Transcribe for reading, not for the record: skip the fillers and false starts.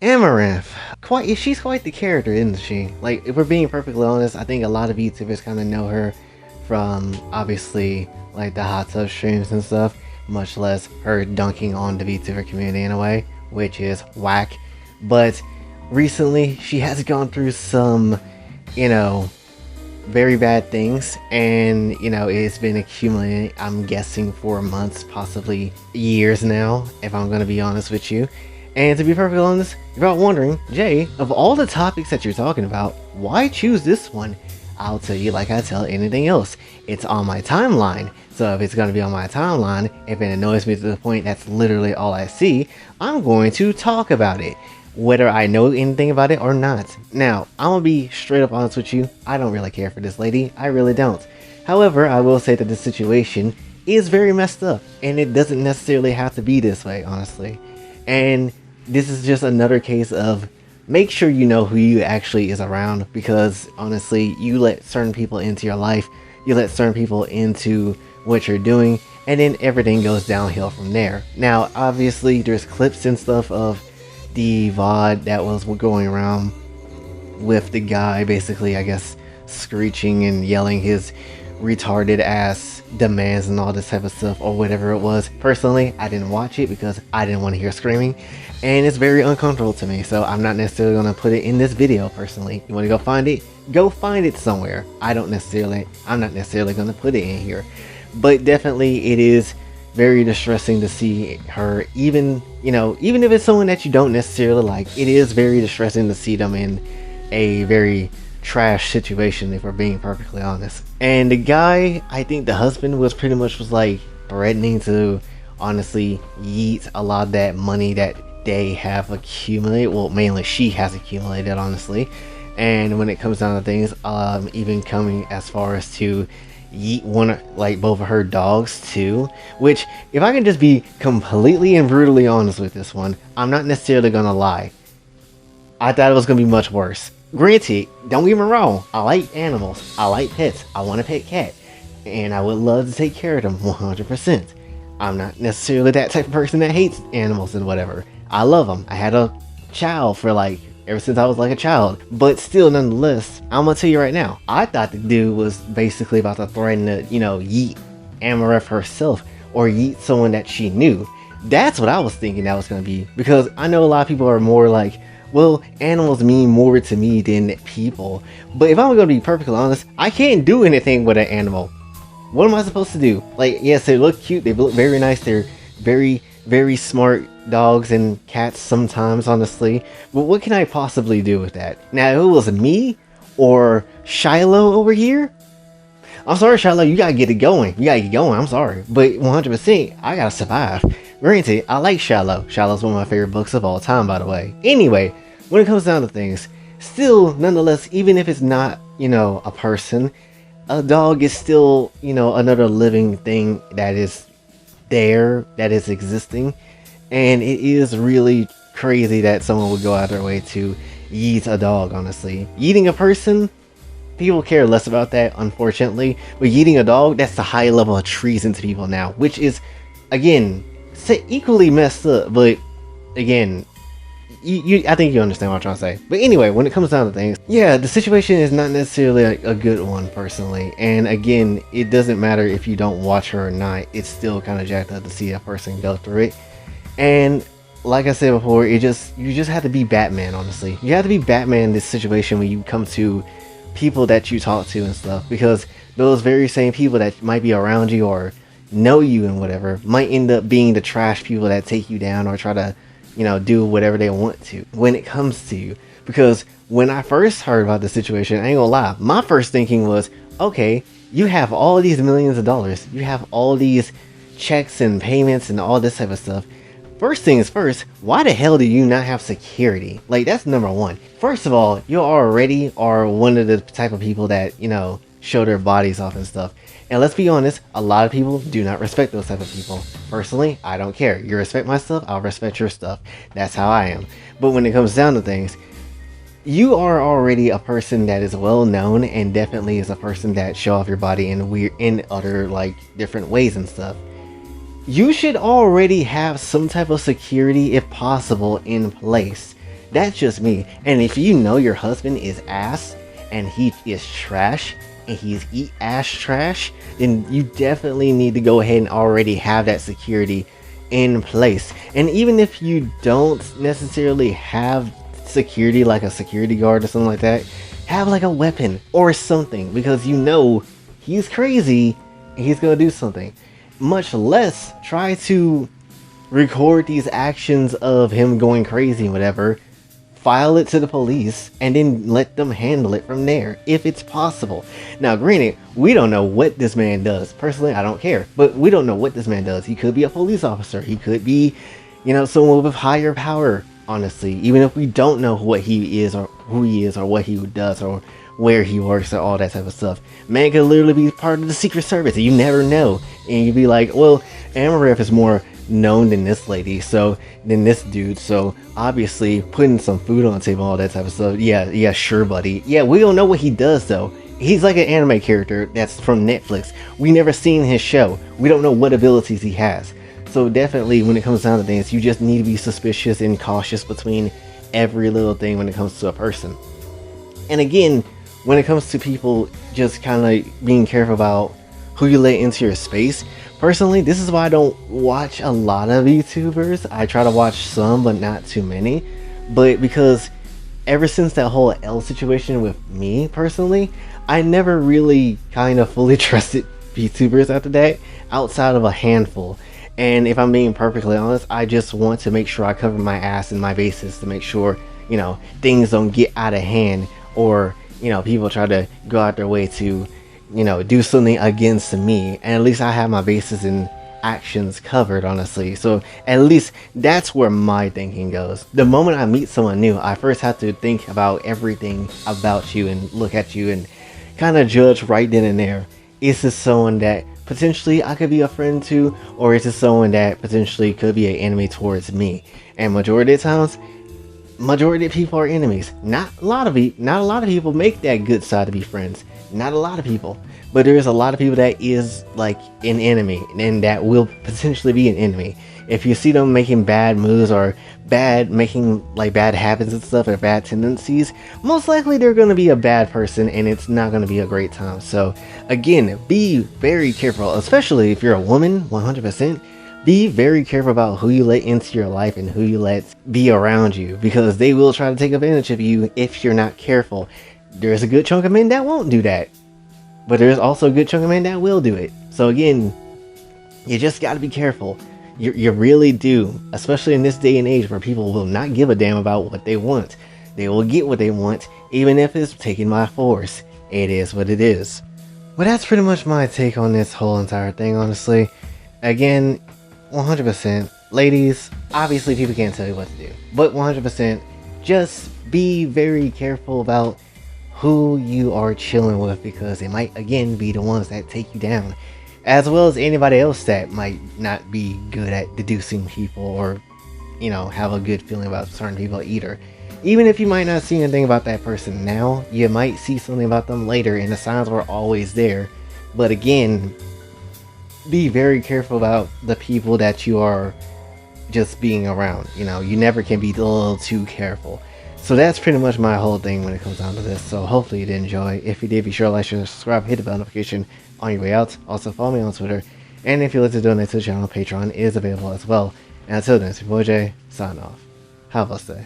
Amouranth, she's quite the character, isn't she? Like, if we're being perfectly honest, I think a lot of YouTubers kind of know her from, obviously, like the hot tub streams and stuff, much less her dunking on the VTuber community in a way, which is whack. But recently, she has gone through some, you know, very bad things, and it's been accumulating, I'm guessing, for months, possibly years now, if I'm gonna be honest with you. And to be perfectly honest, you're about wondering, Jay, of all the topics that you're talking about, why choose this one? I'll tell you like I tell anything else. It's on my timeline. So if it's going to be on my timeline, if it annoys me to the point that's literally all I see, I'm going to talk about it, whether I know anything about it or not. Now, I'm going to be straight up honest with you. I don't really care for this lady. I really don't. However, I will say that the situation is very messed up, and it doesn't necessarily have to be this way, honestly. And this is just another case of make sure you know who you actually is around, because honestly, you let certain people into your life, you let certain people into what you're doing, and then everything goes downhill from there. Now, obviously, there's clips and stuff of the VOD that was going around with the guy basically, I guess, screeching and yelling his retarded ass demands and all this type of stuff, or whatever it was. Personally, I didn't watch it because I didn't want to hear screaming, and it's very uncomfortable to me, so I'm not necessarily going to put it in this video. Personally, you want to go find it, go find it somewhere. I'm not necessarily going to put it in here, but definitely it is very distressing to see her, even if it's someone that you don't necessarily like. It is very distressing to see them in a very trash situation, if we're being perfectly honest. And the guy, I think the husband was like threatening to honestly yeet a lot of that money that they have accumulated, well, mainly she has accumulated, honestly. And when it comes down to things, even coming as far as to yeet both of her dogs too, which, if I can just be completely and brutally honest with this one, I'm not necessarily gonna lie, I thought it was gonna be much worse. Granted, don't get me wrong, I like animals, I like pets, I want a pet cat, and I would love to take care of them 100%. I'm not necessarily that type of person that hates animals and whatever. I love them. I had a child for ever since I was like a child. But still, nonetheless, I'm gonna tell you right now, I thought the dude was basically about to threaten to, yeet Amouranth herself, or yeet someone that she knew. That's what I was thinking that was gonna be, because I know a lot of people are more like, well, animals mean more to me than people. But if I'm gonna be perfectly honest, I can't do anything with an animal. What am I supposed to do? Like, yes, they look cute, they look very nice, they're very, very smart dogs and cats sometimes, honestly. But what can I possibly do with that? Now, if it was me or Shiloh over here, I'm sorry, Shiloh, you gotta get it going. You gotta get going, I'm sorry. But 100%, I gotta survive. Granted, I like Shiloh. Shillow's one of my favorite books of all time, by the way. Anyway, when it comes down to things, still, nonetheless, even if it's not, a person, a dog is still, another living thing that is there, that is existing. And it is really crazy that someone would go out their way to yeet a dog, honestly. Yeeting a person, people care less about that, unfortunately. But yeeting a dog, that's the high level of treason to people now, which is, again, equally messed up. But again, I think you understand what I'm trying to say. But anyway, when it comes down to things, yeah, the situation is not necessarily a good one, personally. And again, it doesn't matter if you don't watch her or not. It's still kind of jacked up to see a person go through it. And like I said before, you just have to be Batman, honestly. You have to be Batman in this situation when you come to people that you talk to and stuff, because those very same people that might be around you or know you and whatever might end up being the trash people that take you down or try to do whatever they want to when it comes to you. Because when I first heard about the situation, I ain't gonna lie, my first thinking was, okay, you have all these millions of dollars, you have all these checks and payments and all this type of stuff. First things first, why the hell do you not have security? Like, that's number one. First of all, you already are one of the type of people that, show their bodies off and stuff. And let's be honest, a lot of people do not respect those type of people. Personally, I don't care. You respect my stuff, I'll respect your stuff. That's how I am. But when it comes down to things, you are already a person that is well known, and definitely is a person that show off your body in other different ways and stuff. You should already have some type of security, if possible, in place. That's just me. And if you know your husband is ass and he is trash and he's eat ass trash, then you definitely need to go ahead and already have that security in place. And even if you don't necessarily have security like a security guard or something like that, have like a weapon or something, because you know he's crazy and he's gonna do something. Much less try to record these actions of him going crazy and whatever, file it to the police, and then let them handle it from there, if it's possible. Now, granted, we don't know what this man does. Personally, I don't care, but we don't know what this man does. He could be a police officer. He could be, someone with higher power, honestly. Even if we don't know what he is or who he is or what he does or where he works or all that type of stuff. Man could literally be part of the Secret Service. You never know. And you'd be like, well, Amouranth is more known than this lady, than this dude, so obviously putting some food on the table, all that type of stuff. Yeah, sure, buddy. Yeah, we don't know what he does though. He's like an anime character that's from Netflix. We never seen his show. We don't know what abilities he has. So definitely when it comes down to things, you just need to be suspicious and cautious between every little thing when it comes to a person. And again, when it comes to people, just kind of being careful about who you let into your space. Personally, this is why I don't watch a lot of YouTubers. I try to watch some, but not too many. But because ever since that whole L situation with me, personally, I never really kind of fully trusted YouTubers after that, outside of a handful. And if I'm being perfectly honest, I just want to make sure I cover my ass and my bases to make sure, things don't get out of hand, or, people try to go out their way to do something against me, and at least I have my bases and actions covered, honestly. So at least that's where my thinking goes. The moment I meet someone new, I first have to think about everything about you and look at you and kind of judge right then and there. Is this someone that potentially I could be a friend to, or is this someone that potentially could be an enemy towards me? And majority of times, majority of people are enemies. Not a lot of people make that good side to be friends. Not a lot of people, but there's a lot of people that is like an enemy, and that will potentially be an enemy. If you see them making bad moves or making like bad habits and stuff, or bad tendencies, most likely they're going to be a bad person, and it's not going to be a great time. So again, be very careful, especially if you're a woman. 100%. Be very careful about who you let into your life and who you let be around you, because they will try to take advantage of you if you're not careful. There's a good chunk of men that won't do that, but there's also a good chunk of men that will do it. So again, you just got to be careful. You really do, especially in this day and age where people will not give a damn about what they want. They will get what they want, even if it's taken by force. It is what it is. But that's pretty much my take on this whole entire thing, honestly. Again, 100%. Ladies, obviously people can't tell you what to do, but 100%, just be very careful about who you are chilling with, because they might again be the ones that take you down, as well as anybody else that might not be good at deducing people, or have a good feeling about certain people either. Even if you might not see anything about that person now, you might see something about them later, and the signs were always there. But again, be very careful about the people that you are just being around. You never can be a little too careful. So that's pretty much my whole thing when it comes down to this. So hopefully you did enjoy. If you did, be sure to like, share, subscribe, hit the bell notification on your way out. Also follow me on Twitter. And if you'd like to donate to the channel, Patreon is available as well. And until then, it's your boy Jay, sign off. Have a blessed day.